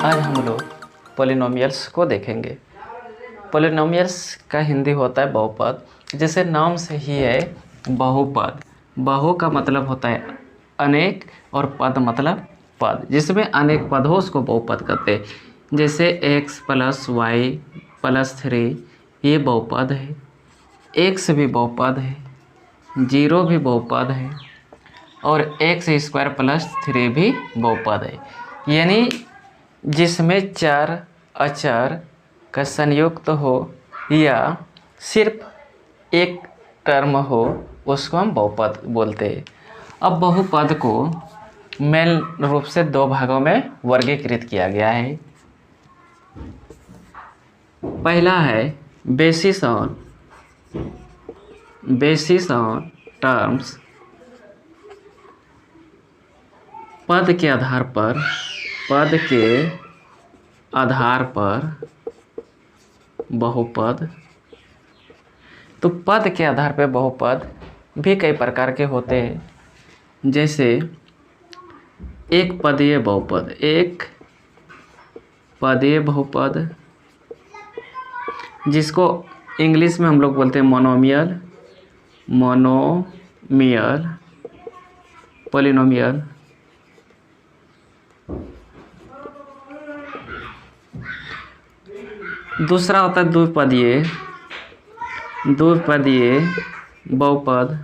आज हम लोग पॉलिनोमियल्स को देखेंगे। पॉलिनोमियल्स का हिंदी होता है बहुपद। जैसे नाम से ही है बहुपद। बहु का मतलब होता है अनेक और पद मतलब पद। जिसमें अनेक पद हो उसको बहुपद कहते हैं। जैसे x + y + 3 ये बहुपद है। x भी बहुपद है, 0 भी बहुपद है और x² + 3 भी बहुपद है। यानी जिसमें चार अचर का संयुक्त हो या सिर्फ एक टर्म हो उसको हम बहुपद बोलते हैं। अब बहुपद को मेन रूप से दो भागों में वर्गीकृत किया गया है। पहला है बेसिस ऑन टर्म्स। पद के आधार पर बहुपद। तो पद के आधार पर बहुपद भी कई प्रकार के होते हैं। जैसे एक पदीय बहुपद जिसको इंग्लिश में हम लोग बोलते हैं मोनोमियल, पॉलिनोमियल। दूसरा होता है द्विपदीय बहुपद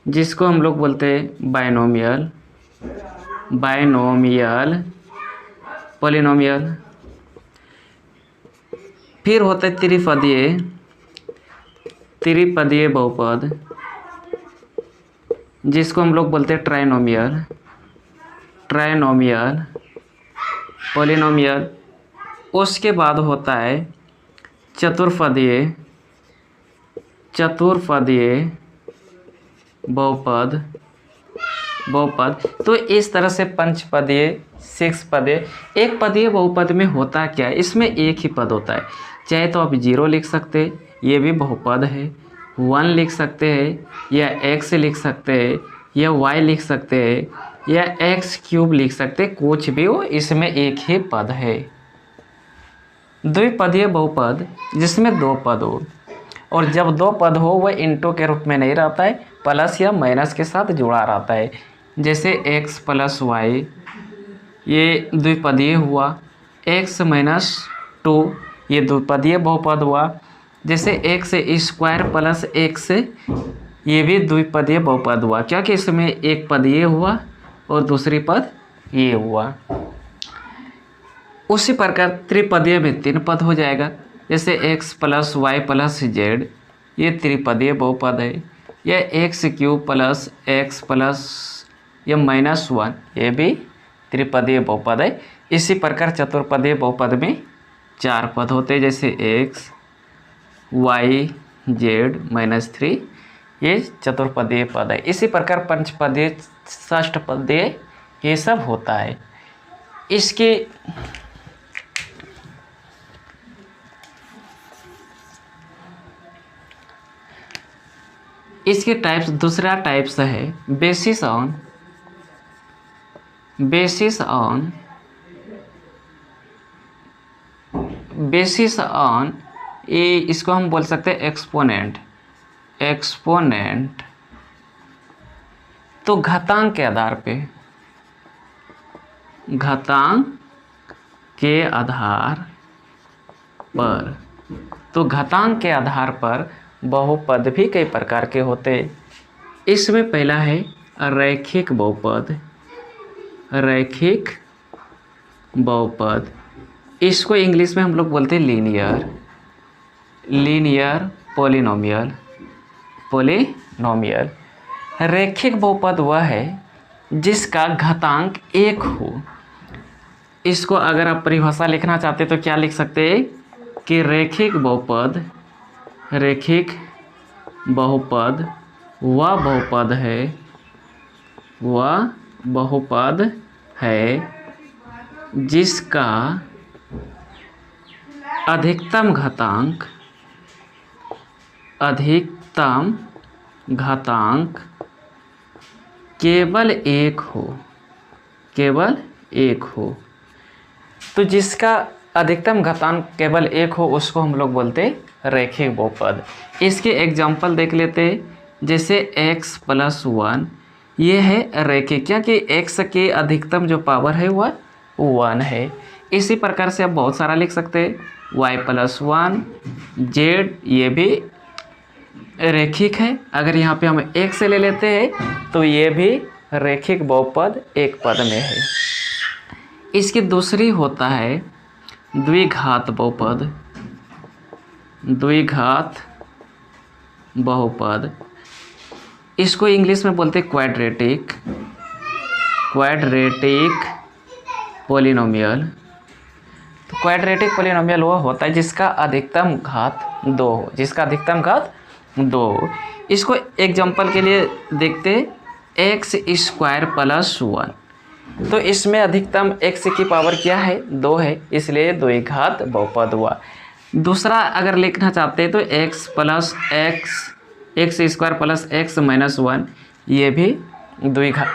जिसको हम लोग बोलते हैं बायनोमियल, पॉलिनोमियल। फिर होता है त्रिपदीय बहुपद जिसको हम लोग बोलते हैं ट्राइनोमियल, पॉलिनोमियल। उसके बाद होता है चतुर्पदीय बहुपद। तो इस तरह से पंचपदीय, सिक्सपदीय। एक पदीय बहुपद में होता क्या है, इसमें एक ही पद होता है। चाहे तो आप 0 लिख सकते हैं, ये भी बहुपद है। 1 लिख सकते हैं या x लिख सकते हैं या y लिख सकते हैं या x³ लिख सकते हैं। कुछ भी हो, इसमें एक ही पद है। द्विपदीय बहुपद जिसमें 2 पद हो, और जब 2 पद हो वह इंटू के रूप में नहीं रहता है, प्लस या माइनस के साथ जुड़ा रहता है। जैसे x + y ये द्विपदीय हुआ, x - 2 ये द्विपदीय बहुपद हुआ। जैसे x² + x ये भी द्विपदीय बहुपद हुआ, क्योंकि इसमें एक पद ये हुआ और दूसरी पद ये हुआ। उसी प्रकार त्रिपदीय में 3 पद हो जाएगा। जैसे x + y + z ये त्रिपदीय बहुपद है, या x³ + x + या -1 ये भी त्रिपदीय बहुपद है। इसी प्रकार चतुर्पदीय बहुपद में 4 पद होते हैं। जैसे x, y, z - 3 ये चतुर्पदीय पद है। इसी प्रकार पंचपदीय, षष्ठपदीय ये सब होता है। इसके टाइप्स, दूसरा टाइप्स है बेसिस ऑन ये इसको हम बोल सकते हैं एक्सपोनेंट। तो घातांक के आधार पर बहुपद भी कई प्रकार के होते हैं। इसमें पहला है रैखिक बहुपद। इसको इंग्लिश में हम लोग बोलते हैं लीनियर पॉलिनोमियल। रैखिक बहुपद वह है जिसका घातांक 1 हो। इसको अगर आप परिभाषा लिखना चाहते तो क्या लिख सकते हैं कि रैखिक बहुपद वह बहुपद है जिसका अधिकतम घातांक केवल एक हो। तो जिसका अधिकतम घातांक केवल एक हो उसको हम लोग बोलते रैखिक बहुपद। इसके एग्जाम्पल देख लेते हैं, जैसे x + 1 ये है रैखिक, क्योंकि x की अधिकतम जो पावर है वह 1 है। इसी प्रकार से आप बहुत सारा लिख सकते हैं, y + 1 z ये भी रैखिक है। अगर यहाँ पे हम एक से ले लेते हैं तो ये भी रैखिक बहुपद एक पद में है। इसकी दूसरी होता है द्विघात बहुपद। द्विघात बहुपद इसको इंग्लिश में बोलते हैं क्वाड्रेटिक पॉलिनोमियल। तो क्वाड्रेटिक पॉलिनोमियल वो होता है जिसका अधिकतम घात 2 हो, जिसका अधिकतम घात 2 हो। इसको एग्जांपल के लिए देखते x² + 1। तो इसमें अधिकतम x की पावर क्या है 2 है, इसलिए द्विघात बहुपद हुआ। दूसरा अगर लिखना चाहते हैं तो x + x² + x - 1 ये भी द्विघात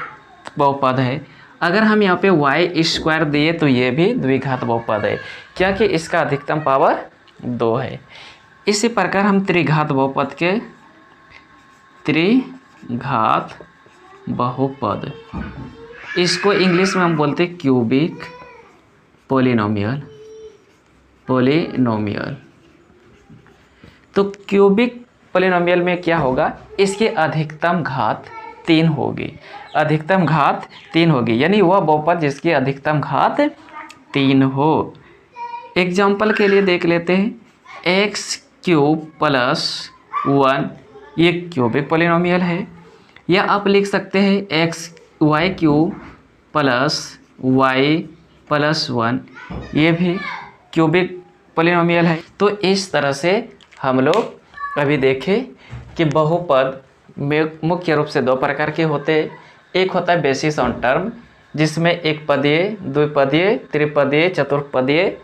बहुपद है। अगर हम यहाँ पे y² दिए तो ये भी द्विघात बहुपद है, क्योंकि इसका अधिकतम पावर 2 है। इसी प्रकार हम त्रिघात बहुपद के त्रिघात बहुपद इसको इंग्लिश में हम बोलते हैं क्यूबिक पॉलिनोमियल। तो क्यूबिक पॉलिनोमियल में क्या होगा, इसकी अधिकतम घात 3 होगी। अधिकतम घात 3 होगी, यानी वह बहुपद जिसकी अधिकतम घात 3 हो। एग्जाम्पल के लिए देख लेते हैं, x³ + 1 ये क्यूबिक पॉलिनोमियल है। या आप लिख सकते हैं y³ + y + 1 ये भी क्यूबिक पॉलिनोमियल है। तो इस तरह से हम लोग अभी देखें कि बहुपद में मुख्य रूप से 2 प्रकार के होते हैं। एक होता है बेसिस ऑन टर्म, जिसमें एक पदीय, द्विपदीय, त्रिपदीय, चतुर्पदीय,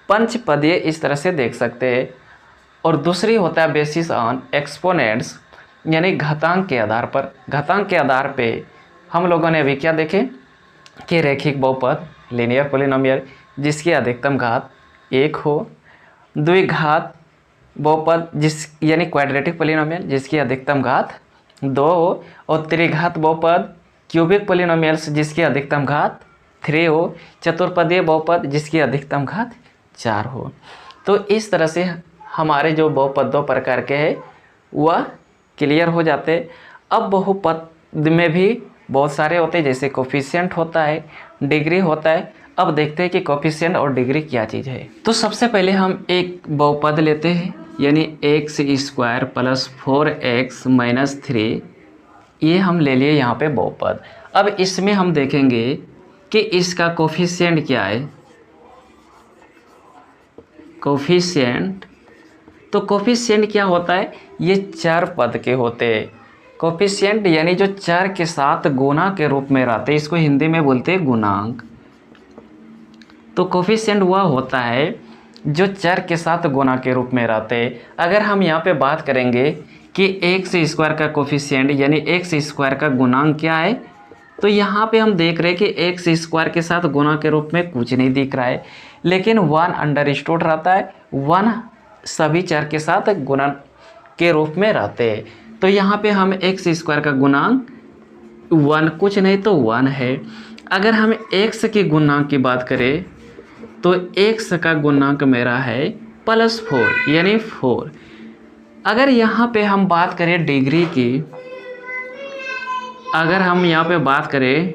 पंचपदीय इस तरह से देख सकते हैं। और दूसरी होता है बेसिस ऑन एक्सपोनेंट्स, यानी घातांक के आधार पर। घातांक के आधार पे हम लोगों ने अभी क्या देखे कि रैखिक बहुपद लीनियर पॉलिनोमियल जिसकी अधिकतम घात 1 हो, द्विघात बहुपद यानी क्वाड्रेटिक पॉलिनोमियल जिसकी अधिकतम घात 2 हो, और त्रिघात बहुपद क्यूबिक पॉलिनोमियल्स जिसकी अधिकतम घात 3 हो, चतुर्पदीय बहुपद जिसकी अधिकतम घात 4 हो। तो इस तरह से हमारे जो बहुपद 2 प्रकार के हैं वह क्लियर हो जाते। अब बहुपद में भी बहुत सारे होते हैं, जैसे कोफिशिएंट होता है, डिग्री होता है। अब देखते हैं कि कोफिशिएंट और डिग्री क्या चीज़ है। तो सबसे पहले हम एक बहुपद लेते हैं, यानी x² + 4x - 3 ये हम ले लिए यहाँ पे बहुपद। अब इसमें हम देखेंगे कि इसका कोफिशिएंट क्या है। कोफिशिएंट, तो कोफिशिएंट क्या होता है, ये चर पद के होते हैं। कोफिशिएंट यानी जो चर के साथ गुणा के रूप में रहते हैं, इसको हिंदी में बोलते हैं गुणांक। तो कोफिशिएंट वह होता है जो चर के साथ गुणा के रूप में रहते हैं। अगर हम यहाँ पे बात करेंगे कि x² का कोफिशिएंट यानी x² का गुणांक क्या है, तो यहाँ पे हम देख रहे हैं कि x² के साथ गुणा के रूप में कुछ नहीं दिख रहा है, लेकिन 1 अंडरस्टूड रहता है। 1 सभी चर के साथ गुणा के रूप में रहते हैं। तो यहाँ पे हम x² का गुणांक 1 कुछ नहीं तो 1 है। अगर हम x के गुणांक की बात करें तो x का गुणांक मेरा है +4 यानी 4। अगर यहाँ पे हम बात करें डिग्री की, अगर हम यहाँ पे बात करें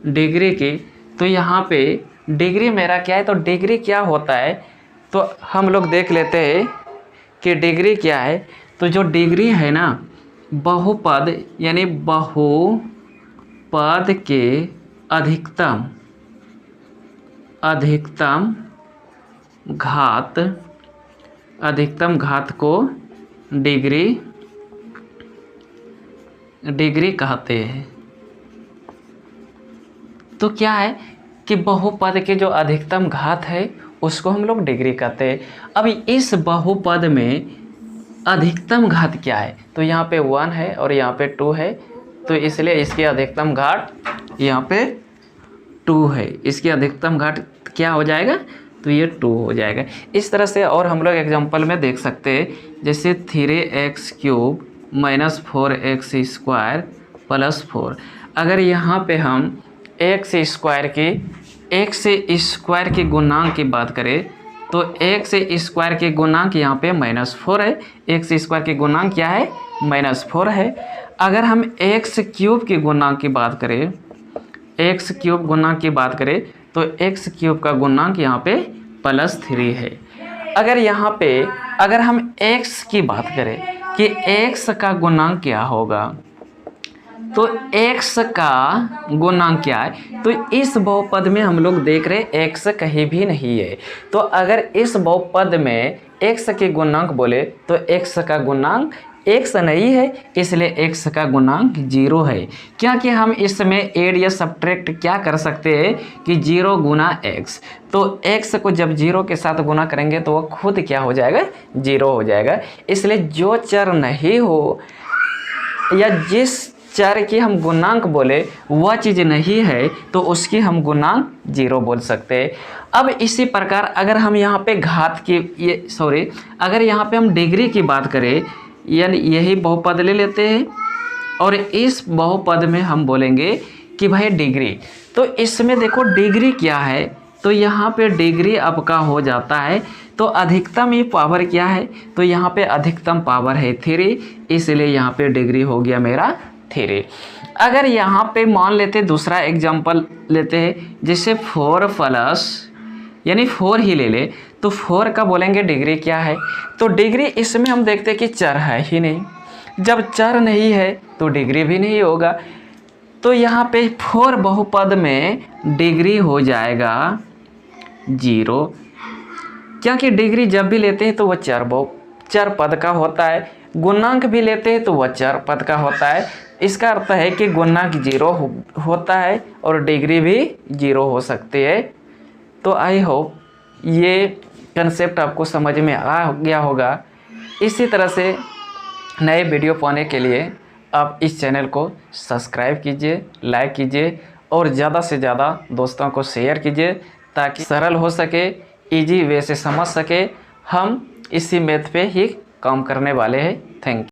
डिग्री की, तो यहाँ पे डिग्री मेरा क्या है, तो डिग्री क्या होता है तो हम लोग देख लेते हैं कि डिग्री क्या है। तो जो डिग्री है ना, बहुपद यानी बहुपद के अधिकतम घात को डिग्री कहते हैं। तो क्या है कि बहुपद के जो अधिकतम घात है उसको हम लोग डिग्री कहते हैं। अब इस बहुपद में अधिकतम घात क्या है, तो यहाँ पे 1 है और यहाँ पे 2 है, तो इसलिए इसकी अधिकतम घात यहाँ पे 2 है, इसकी अधिकतम घात क्या हो जाएगा, तो ये 2 हो जाएगा। इस तरह से और हम लोग एग्जांपल में देख सकते हैं, जैसे 3x³ माइनस 4x² प्लस 4। अगर यहाँ पे हम x² के गुणांक की बात करें तो x² के गुणांक यहाँ पे -4 है, x² के गुणांक क्या है, -4 है। अगर हम x³ के गुणांक की बात करें, x³ गुणांक की बात करें तो x³ का गुणांक यहाँ पे +3 है। अगर यहाँ पे अगर हम x की बात करें कि x का गुणांक क्या होगा, तो x का गुणांक क्या है, तो इस बहुपद में हम लोग देख रहे हैं x कहीं भी नहीं है। तो अगर इस बहुपद में x के गुणांक बोले तो x का गुणांक x नहीं है, इसलिए x का गुणांक 0 है। क्या कि हम इसमें ऐड या सब्ट्रैक्ट क्या कर सकते हैं कि 0 गुना x, तो x को जब 0 के साथ गुना करेंगे तो वह खुद क्या हो जाएगा, 0 हो जाएगा। इसलिए जो चर नहीं हो या जिस चर की हम गुणांक बोले वह चीज़ नहीं है तो उसकी हम गुणांक 0 बोल सकते हैं। अब इसी प्रकार अगर हम यहाँ पे घात की अगर यहाँ पे हम डिग्री की बात करें, यानी यही बहुपद ले लेते हैं और इस बहुपद में हम बोलेंगे कि भाई डिग्री, तो इसमें देखो डिग्री क्या है, तो यहाँ पे डिग्री आपका हो जाता है, तो अधिकतम ये पावर क्या है, तो यहाँ पे अधिकतम पावर है 3, इसलिए यहाँ पे डिग्री हो गया मेरा 3। अगर यहाँ पे मान लेते दूसरा एग्जांपल लेते हैं, जैसे 4 प्लस यानी 4 ही ले ले तो 4 का बोलेंगे डिग्री क्या है, तो डिग्री इसमें हम देखते हैं कि चर है ही नहीं, जब चर नहीं है तो डिग्री भी नहीं होगा। तो यहाँ पे 4 बहुपद में डिग्री हो जाएगा 0, क्योंकि डिग्री जब भी लेते हैं तो वह चर पद का होता है, गुणांक भी लेते हैं तो वह चर पद का होता है। इसका अर्थ है कि गुणांक 0 होता है और डिग्री भी 0 हो सकती है। तो आई होप ये कंसेप्ट आपको समझ में आ गया होगा। इसी तरह से नए वीडियो पाने के लिए आप इस चैनल को सब्सक्राइब कीजिए, लाइक कीजिए और ज़्यादा से ज़्यादा दोस्तों को शेयर कीजिए ताकि सरल हो सके, इजी वे से समझ सके। हम इसी मैथ पे ही काम करने वाले हैं। Thank you.